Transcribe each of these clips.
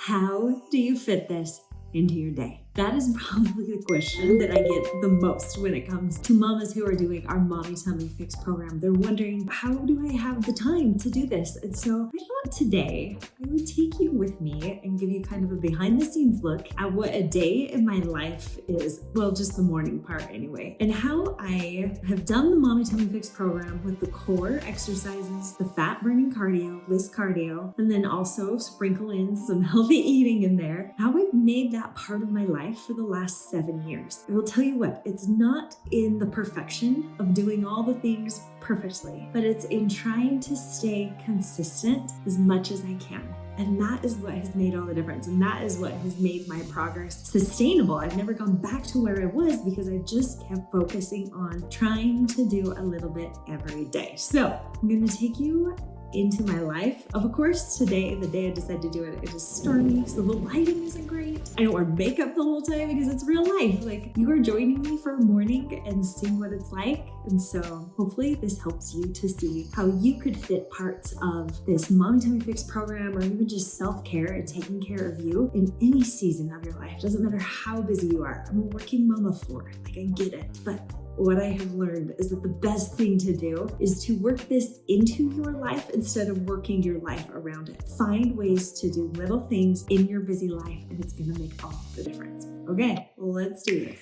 How do you fit this into your day? That is probably the question that I get the most when it comes to mamas who are doing our Mommy Tummy Fix program. They're wondering, how do I have the time to do this? And so I thought today I would take you with me and give you kind of a behind the scenes look at what a day in my life is. Well, just the morning part anyway. And how I have done the Mommy Tummy Fix program with the core exercises, the fat burning cardio, LISS cardio, and then also sprinkle in some healthy eating in there. How I've made that part of my life for the last 7 years. I will tell you what, it's not in the perfection of doing all the things perfectly, but it's in trying to stay consistent as much as I can. And that is what has made all the difference. And that is what has made my progress sustainable. I've never gone back to where I was because I just kept focusing on trying to do a little bit every day. So I'm going to take you into my life. Of course, today, the day I decided to do it, it is stormy, so the lighting isn't great. I don't wear makeup the whole time because it's real life. Like, you are joining me for a morning and seeing what it's like. And so hopefully this helps you to see how you could fit parts of this Mommy Tummy Fix program, or even just self-care and taking care of you in any season of your life. Doesn't matter how busy you are. I'm a working mama for it. Like, I get it. But what I have learned is that the best thing to do is to work this into your life instead of working your life around it. Find ways to do little things in your busy life, and it's gonna make all the difference. Okay, let's do this.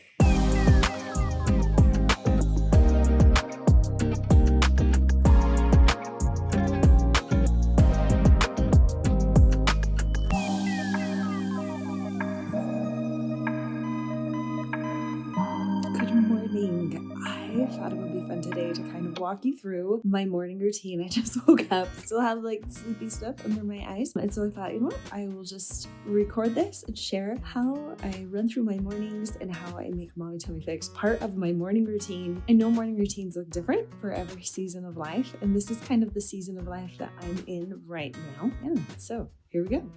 I thought it would be fun today to kind of walk you through my morning routine. I just woke up, still have like sleepy stuff under my eyes. And so I thought, you know what? I will just record this and share how I run through my mornings and how I make Mommy Tummy Fix part of my morning routine. I know morning routines look different for every season of life. And this is kind of the season of life that I'm in right now. Yeah, so here we go.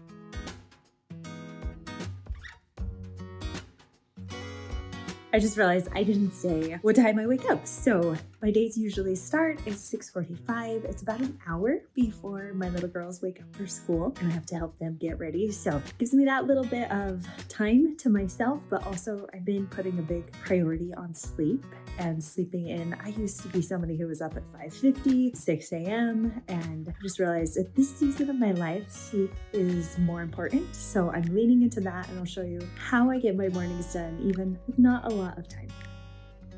I just realized I didn't say what time I wake up. So my days usually start at 6:45. It's about an hour before my little girls wake up for school and I have to help them get ready. So it gives me that little bit of time to myself, but also I've been putting a big priority on sleep and sleeping in. I used to be somebody who was up at 5:50, 6 a.m. and I just realized at this season of my life, sleep is more important. So I'm leaning into that, and I'll show you how I get my mornings done, even with not a lot of time.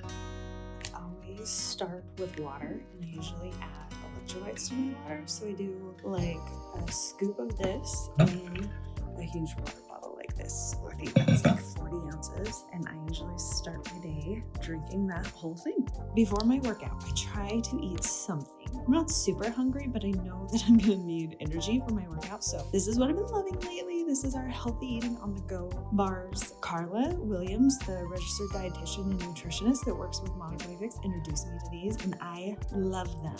I always start with water, and I usually add electrolytes to my water. So I do like a scoop of this in a huge water bottle like this. I think that's like 40 ounces, and I usually start my day drinking that whole thing. Before my workout, I try to eat something. I'm not super hungry, but I know that I'm gonna need energy for my workout. So this is what I've been loving lately. This is our healthy eating on the go bars. Carla Williams, the registered dietitian and nutritionist that works with Mommy Tummy Fix, introduced me to these, and I love them.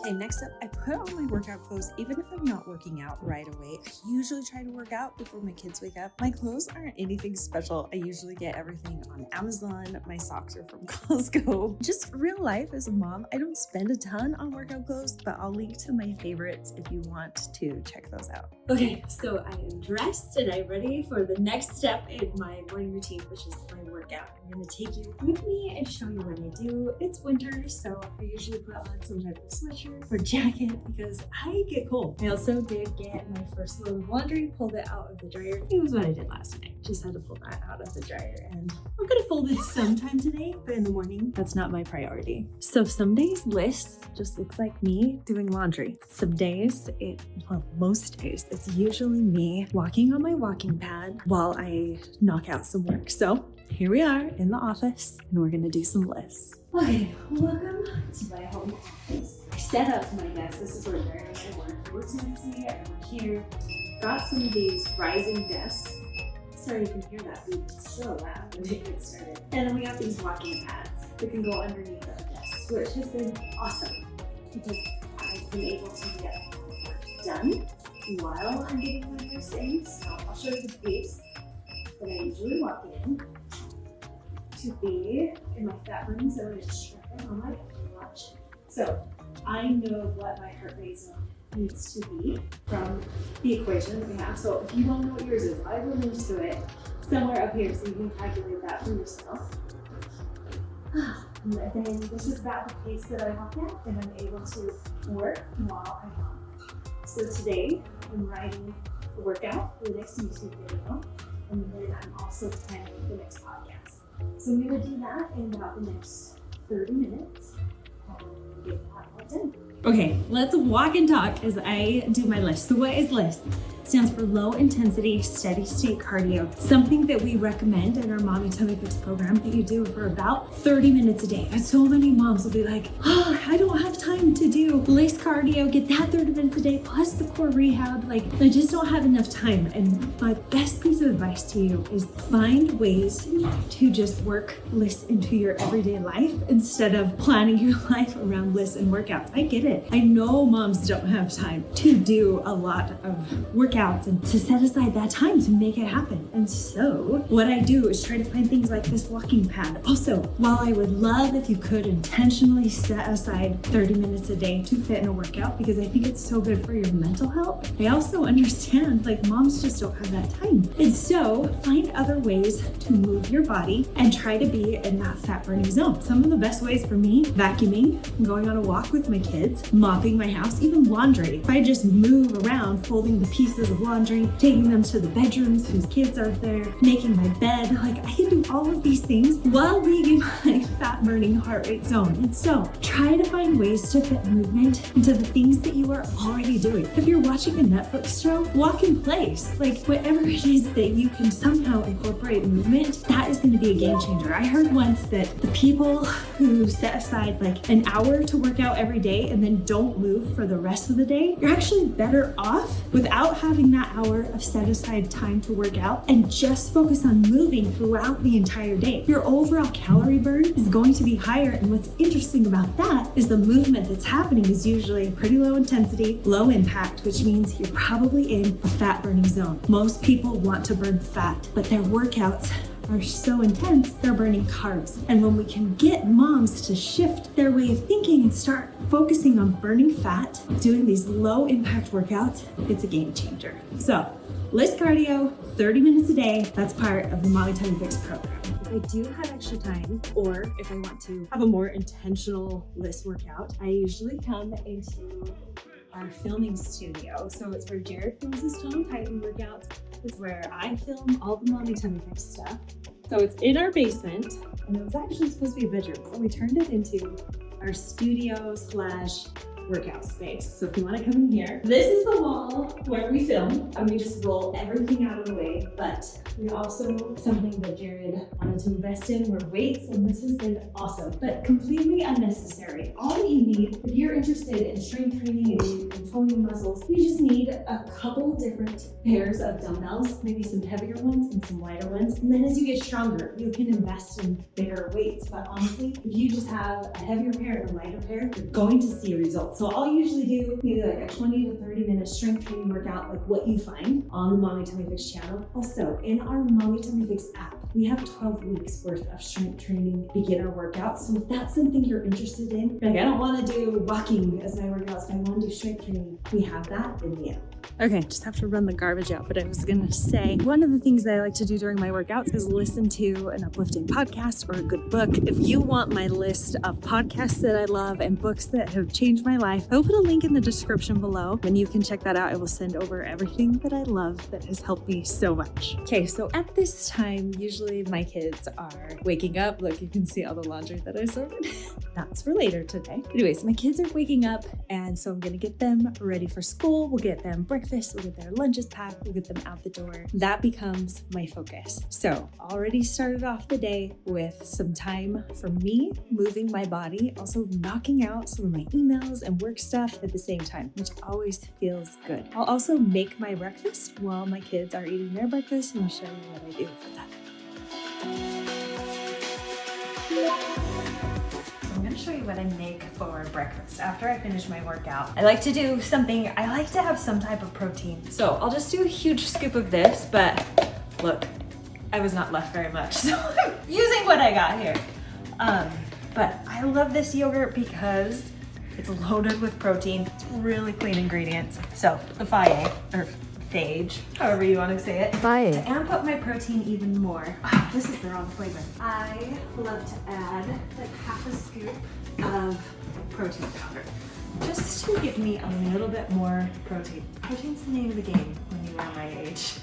Okay, next up, I put on my workout clothes even if I'm not working out right away. I usually try to work out before my kids wake up. My clothes aren't anything special. I usually get everything on Amazon. My socks are from Costco. Just real life as a mom, I don't spend a ton on workout clothes, but I'll link to my favorites if you want to check those out. Okay, so I am dressed and I'm ready for the next step in my morning routine, which is my workout. I'm gonna take you with me and show you what I do. It's winter, so I usually put on some type of sweatshirt or jacket because I get cold. I also did get my first load of laundry, pulled it out of the dryer. It was what I did last night. Just had to pull that out of the dryer, and I'm gonna fold it sometime today, but in the morning, that's not my priority. So some days LISS just looks like me doing laundry. Some days, most days, it's usually me walking on my walking pad while I knock out some work. So here we are in the office, and we're gonna do some LISS. Okay, welcome to my home office. I set up my desk. This is where Jerry and I work. He works next to me, I work here. Got some of these rising desks. Sorry you can hear that beep. It's so loud when it gets started. And then we got these walking pads that can go underneath our desks, which has been awesome because I've been able to get work done while I'm getting my first things. So I'll show you the pace that I usually walk in. To be in my fat room, so I'm going to strap it on my watch. So I know what my heart rate is needs to be from the equation that we have. So if you don't know what yours is, I will link to it somewhere up here so you can calculate that for yourself. And then this is about the pace that I walk at, and I'm able to work while I walk. So today I'm writing the workout for the next YouTube video, and then I'm also planning the next podcast. So I'm going to do that in about the next 30 minutes and get that all done. Okay, let's walk and talk as I do my LISS. So what is LISS? It stands for low intensity, steady state cardio. Something that we recommend in our Mommy Tummy Fix program that you do for about 30 minutes a day. And so many moms will be like, oh, I don't have time to do LISS cardio, get that 30 minutes a day, plus the core rehab. Like, I just don't have enough time. And my best piece of advice to you is find ways to just work LISS into your everyday life instead of planning your life around LISS and workouts. I get it. I know moms don't have time to do a lot of workouts and to set aside that time to make it happen. And so what I do is try to find things like this walking pad. Also, while I would love if you could intentionally set aside 30 minutes a day to fit in a workout because I think it's so good for your mental health, I also understand like moms just don't have that time. And so find other ways to move your body and try to be in that fat burning zone. Some of the best ways for me, vacuuming, going on a walk with my kids, mopping my house, even laundry. If I just move around, folding the pieces of laundry, taking them to the bedrooms whose kids are there, making my bed, like I can do all of these things while being in my fat burning heart rate zone. And so try to find ways to fit movement into the things that you are already doing. If you're watching a Netflix show, walk in place. Like whatever it is that you can somehow incorporate movement, that is going to be a game changer. I heard once that the people who set aside like an hour to work out every day and then don't move for the rest of the day, you're actually better off without having that hour of set aside time to work out and just focus on moving throughout the entire day. Your overall calorie burn is going to be higher, and what's interesting about that is the movement that's happening is usually pretty low intensity, low impact, which means you're probably in a fat burning zone. Most people want to burn fat, but their workouts are so intense, they're burning carbs. And when we can get moms to shift their way of thinking and start focusing on burning fat, doing these low impact workouts, it's a game changer. So, LISS cardio, 30 minutes a day, that's part of the Mommy Tummy Fix program. If I do have extra time, or if I want to have a more intentional LISS workout, I usually come into our filming studio. So it's where Jared films his Tom Titan workouts. It's where I film all the Mommy Tummy Fix stuff. So it's in our basement, and it was actually supposed to be a bedroom, but we turned it into our studio / workout space. So if you want to come in here, this is the wall where we film, and we just roll everything out of the way. But we also, something that Jared wanted to invest in were weights, and this has been awesome, but completely unnecessary. All that you need, if you're interested in strength training and toning muscles, you just need a couple different pairs of dumbbells, maybe some heavier ones and some lighter ones. And then as you get stronger, you can invest in bigger weights. But honestly, if you just have a heavier pair and a lighter pair, you're going to see results. So I'll usually do maybe like a 20 to 30 minute strength training workout, like what you find on the Mommy Tummy Fix channel. Also, in our Mommy Tummy Fix app, we have 12 weeks worth of strength training beginner workouts. So if that's something you're interested in, like I don't want to do walking as my workouts, but I want to do strength training, we have that in the app. Okay, just have to run the garbage out, but I was gonna say, one of the things that I like to do during my workouts is listen to an uplifting podcast or a good book. If you want my list of podcasts that I love and books that have changed my life, I'll put a link in the description below, and you can check that out. I will send over everything that I love that has helped me so much. Okay, so at this time, usually my kids are waking up. Look, you can see all the laundry that I sorted. That's for later today. Anyways, my kids are waking up, and so I'm gonna get them ready for school. We'll get them breakfast, we'll get their lunches packed, we'll get them out the door. That becomes my focus. So already started off the day with some time for me, moving my body, also knocking out some of my emails and work stuff at the same time, which always feels good. I'll also make my breakfast while my kids are eating their breakfast, and I'll show you what I do for that. I'm going to show you what I make for breakfast after I finish my workout. I like to do something, I like to have some type of protein. So I'll just do a huge scoop of this, but look, I was not left very much, so I'm using what I got here. But I love this yogurt because It's loaded with protein. It's really clean ingredients. So the phage, or phage, however you want to say it. Phage. To amp up my protein even more, this is the wrong flavor. I love to add like half a scoop of protein powder, just to give me a little bit more protein. Protein's the name of the game when you are my age.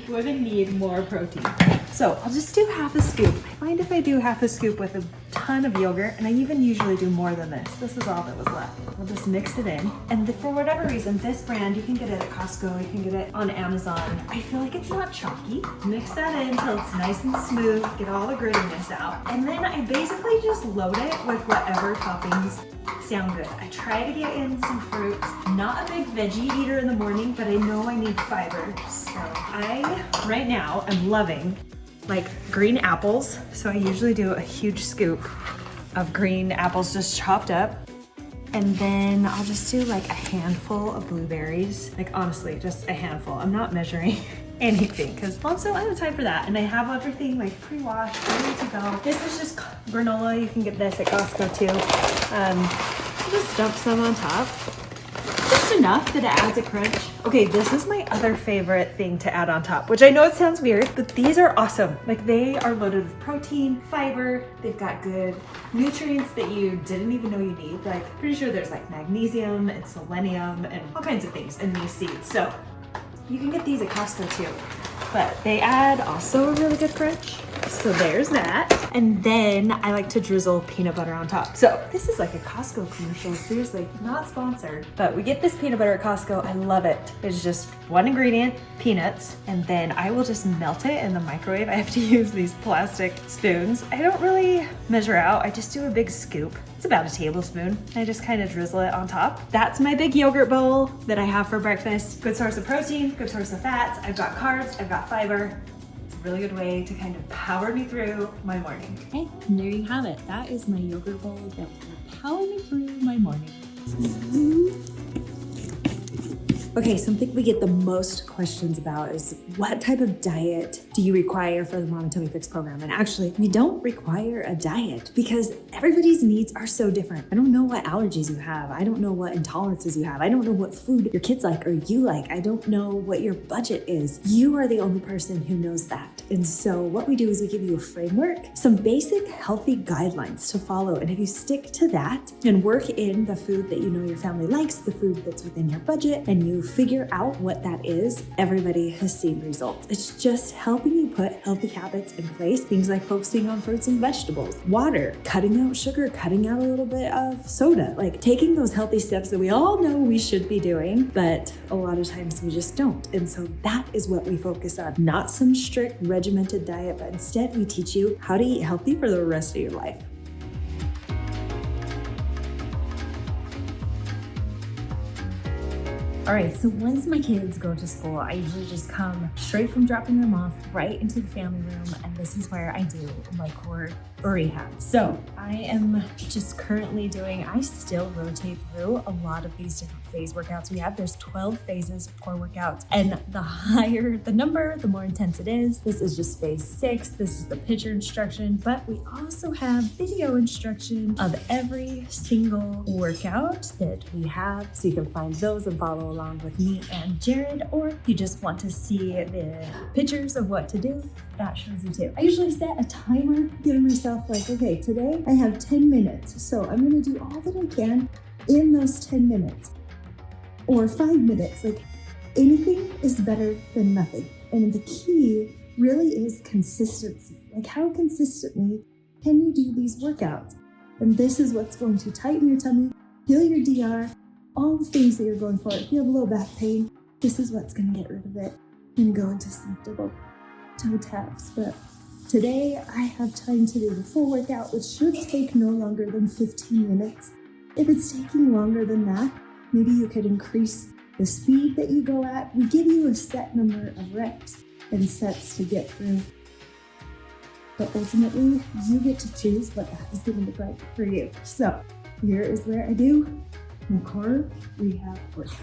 Women need more protein. So I'll just do half a scoop. I find if I do half a scoop with a ton of yogurt, and I even usually do more than this. This is all that was left. We'll just mix it in. And for whatever reason, this brand, you can get it at Costco, you can get it on Amazon. I feel like it's not chalky. Mix that in until it's nice and smooth, get all the grittiness out. And then I basically just load it with whatever toppings sound good. I try to get in some fruits. Not a big veggie eater in the morning, but I know I need fiber. So right now, I'm loving like green apples. So I usually do a huge scoop of green apples just chopped up. And then I'll just do like a handful of blueberries. Like honestly, just a handful. I'm not measuring anything because also I don't have time for that. And I have everything like pre-washed, ready to go. This is just granola. You can get this at Costco too. Just dump some on top. Just enough that it adds a crunch. Okay, this is my other favorite thing to add on top, which I know it sounds weird, but these are awesome. Like they are loaded with protein, fiber, they've got good nutrients that you didn't even know you need. Like pretty sure there's like magnesium and selenium and all kinds of things in these seeds. So you can get these at Costco too, but they add also a really good crunch. So there's that. And then I like to drizzle peanut butter on top. So this is like a Costco commercial, seriously, not sponsored, but we get this peanut butter at Costco. I love it. It's just one ingredient, peanuts, and then I will just melt it in the microwave. I have to use these plastic spoons. I don't really measure out. I just do a big scoop. It's about a tablespoon. I just kind of drizzle it on top. That's my big yogurt bowl that I have for breakfast. Good source of protein, good source of fats. I've got carbs, I've got fiber. Really good way to kind of power me through my morning. Okay, and there you have it. That is my yogurt bowl that will power me through my morning. Okay, something we get the most questions about is what type of diet do you require for the Mom and Tummy Fix program? And actually, we don't require a diet because everybody's needs are so different. I don't know what allergies you have. I don't know what intolerances you have. I don't know what food your kids like or you like. I don't know what your budget is. You are the only person who knows that. And so what we do is we give you a framework, some basic healthy guidelines to follow. And if you stick to that and work in the food that you know your family likes, the food that's within your budget, and you figure out what that is, everybody has seen results. It's just helping you put healthy habits in place, things like focusing on fruits and vegetables, water, cutting out sugar, cutting out a little bit of soda, like taking those healthy steps that we all know we should be doing, but a lot of times we just don't. And so that is what we focus on, not some strict regimented diet, but instead we teach you how to eat healthy for the rest of your life. All right, so once my kids go to school, I usually just come straight from dropping them off right into the family room, and this is where I do my core rehab. So I am just currently I still rotate through a lot of these different phase workouts we have. There's 12 phases of core workouts, and the higher the number, the more intense it is. This is just phase 6. This is the picture instruction, but we also have video instruction of every single workout that we have. So you can find those and follow along with me and Jared, or if you just want to see the pictures of what to do, that shows you too. I usually set a timer, giving myself like, okay, today I have 10 minutes. So I'm gonna do all that I can in those 10 minutes or 5 minutes. Like anything is better than nothing. And the key really is consistency. Like how consistently can you do these workouts? And this is what's going to tighten your tummy, heal your DR, all the things that you're going for. If you have low back pain, this is what's gonna get rid of it. I'm gonna go into some double toe taps, but today I have time to do the full workout, which should take no longer than 15 minutes. If it's taking longer than that, maybe you could increase the speed that you go at. We give you a set number of reps and sets to get through, but ultimately you get to choose what is going to look like for you. So here is where I do my core rehab workouts.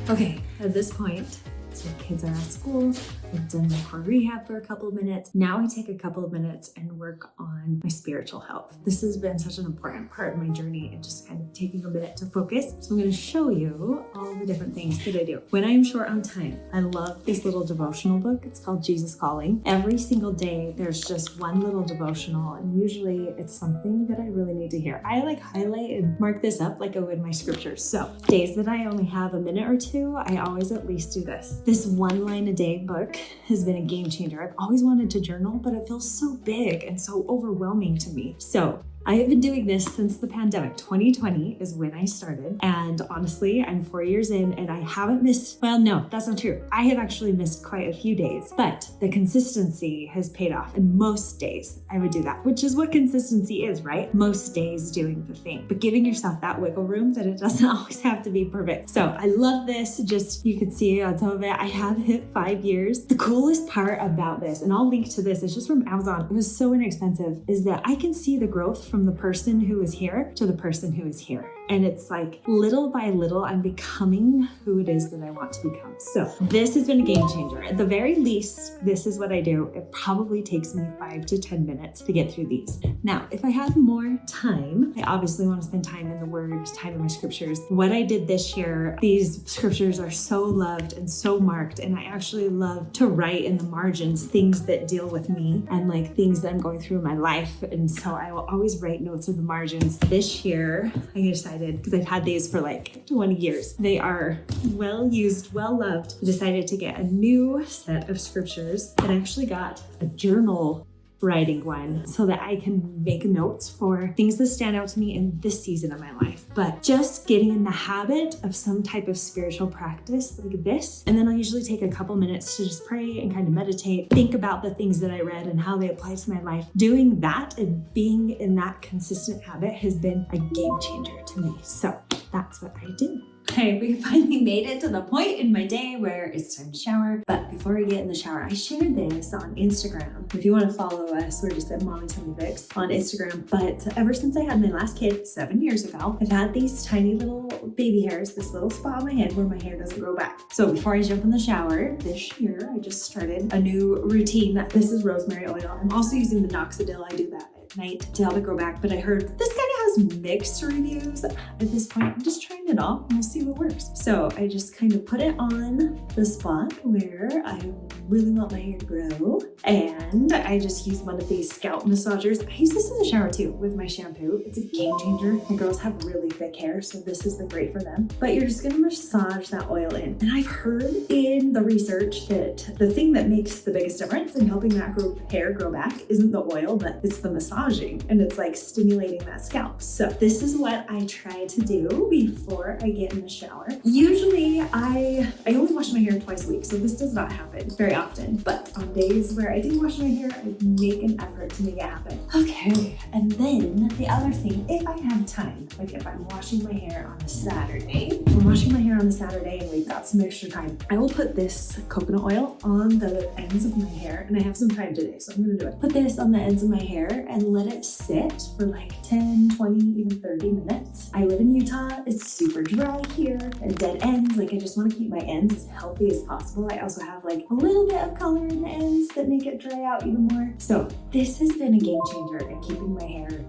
Okay, at this point, so kids are at school, I've done my core rehab for a couple of minutes. Now I take a couple of minutes and work on my spiritual health. This has been such an important part of my journey and just kind of taking a minute to focus. So I'm going to show you all the different things that I do. When I'm short on time, I love this little devotional book. It's called Jesus Calling. Every single day, there's just one little devotional, and usually it's something that I really need to hear. I like highlight and mark this up like I would my scriptures. So days that I only have a minute or two, I always at least do this. This one line a day book has been a game changer. I've always wanted to journal, but it feels so big and so overwhelming to me. So I have been doing this since the pandemic. 2020 is when I started. And honestly, I'm 4 years in and I haven't missed, well, no, that's not true. I have actually missed quite a few days, but the consistency has paid off. And most days I would do that, which is what consistency is, right? Most days doing the thing, but giving yourself that wiggle room that it doesn't always have to be perfect. So I love this. Just, you can see on some of it, I have hit 5 years. The coolest part about this, and I'll link to this, it's just from Amazon. It was so inexpensive, is that I can see the growth from the person who is here to the person who is here. And it's like little by little, I'm becoming who it is that I want to become. So this has been a game changer. At the very least, this is what I do. It probably takes me 5 to 10 minutes to get through these. Now, if I have more time, I obviously want to spend time in the Word, time in my scriptures. What I did this year, these scriptures are so loved and so marked. And I actually love to write in the margins things that deal with me and like things that I'm going through in my life. And so I will always write notes in the margins. This year, I decided, because I've had these for like 20 years. They are well used, well loved. I decided to get a new set of scriptures and actually got a journal writing one so that I can make notes for things that stand out to me in this season of my life. But just getting in the habit of some type of spiritual practice like this, and then I'll usually take a couple minutes to just pray and kind of meditate, think about the things that I read and how they apply to my life. Doing that and being in that consistent habit has been a game changer to me. So that's what I do. Okay, we finally made it to the point in my day where it's time to shower. But before I get in the shower, I shared this on Instagram. If you want to follow us, we're just at Mommy Tummy Fix on Instagram. But ever since I had my last kid 7 years ago, I've had these tiny little baby hairs, this little spot on my head where my hair doesn't grow back. So before I jump in the shower this year, I just started a new routine. This is rosemary oil. I'm also using minoxidil. I do that at night to help it grow back. But I heard this kind of has mixed reviews. At this point, I'm just trying it all and we'll see what works. So I just kind of put it on the spot where I really want my hair to grow. And I just use one of these scalp massagers. I use this in the shower too with my shampoo. It's a game changer. My girls have really thick hair, so this has been great for them. But you're just gonna massage that oil in. And I've heard in the research that the thing that makes the biggest difference in helping that hair grow back isn't the oil, but it's the massaging. And it's like stimulating that scalp. So this is what I try to do before I get in the shower. Usually I only wash my hair twice a week, so this does not happen very often. But on days where I do wash my hair, I make an effort to make it happen. Okay, and then the other thing, if I have time, like if I'm washing my hair on a Saturday, if I'm washing my hair on a Saturday and we've got some extra time, I will put this coconut oil on the ends of my hair, and I have some time today, so I'm gonna do it. Put this on the ends of my hair and let it sit for like 10, 20, even 30 minutes. I live in Utah. It's super dry here and dead ends. Like I just want to keep my ends as healthy as possible. I also have like a little bit of color in the ends that make it dry out even more. So this has been a game changer in keeping my hair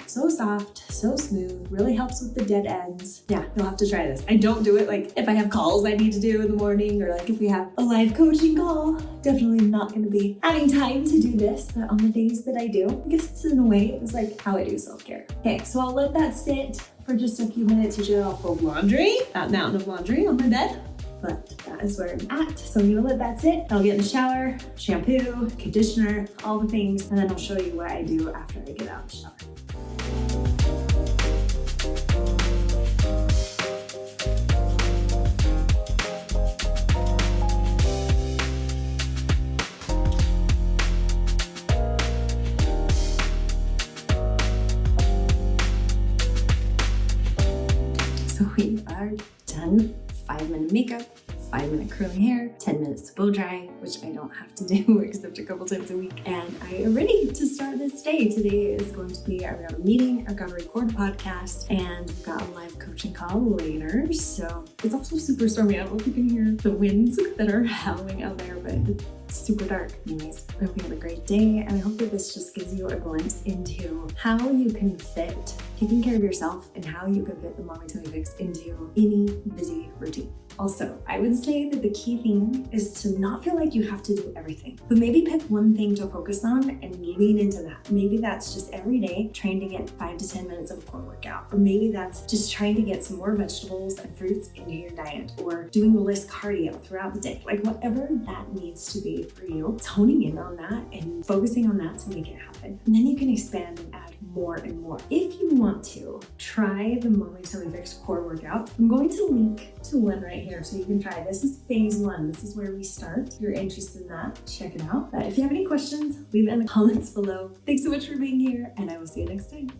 so soft, so smooth, really helps with the dead ends. Yeah, you'll have to try this. I don't do it like if I have calls I need to do in the morning or like if we have a live coaching call. Definitely not going to be having time to do this, but on the days that I do, I guess it's in a way, it's like how I do self-care. Okay, so I'll let that sit for just a few minutes. Usually I'll fold laundry, that mountain of laundry on my bed. But that is where I'm at. So I'm gonna let that sit. I'll get in the shower, shampoo, conditioner, all the things, and then I'll show you what I do after I get out of the shower. So we are done. 5-minute makeup, 5-minute curling hair, 10 minutes to blow dry, which I don't have to do except a couple times a week. And I am ready to start this day. Today is going to be, I've got a meeting, I've got to record a podcast, and we've got a live coaching call later. So it's also super stormy. I don't know if you can hear the winds that are howling out there, but it's super dark. Anyways, I hope you have a great day, and I hope that this just gives you a glimpse into how you can fit taking care of yourself and how you can fit the Mommy Tummy Fix into any busy routine. Also, I would say that the key thing is to not feel like you have to do everything, but maybe pick one thing to focus on and lean into that. Maybe that's just every day trying to get 5 to 10 minutes of a core workout, or maybe that's just trying to get some more vegetables and fruits into your diet, or doing the LISS cardio throughout the day. Like whatever that needs to be for you, it's honing in on that and focusing on that to make it happen. And then you can expand and add more and more. If you want to try the Mommy Tummy Fix core workout, I'm going to link to one right here so you can try. This is phase 1. This is where we start. If you're interested in that, check it out. If you have any questions, leave it in the comments below. Thanks so much for being here, and I will see you next time.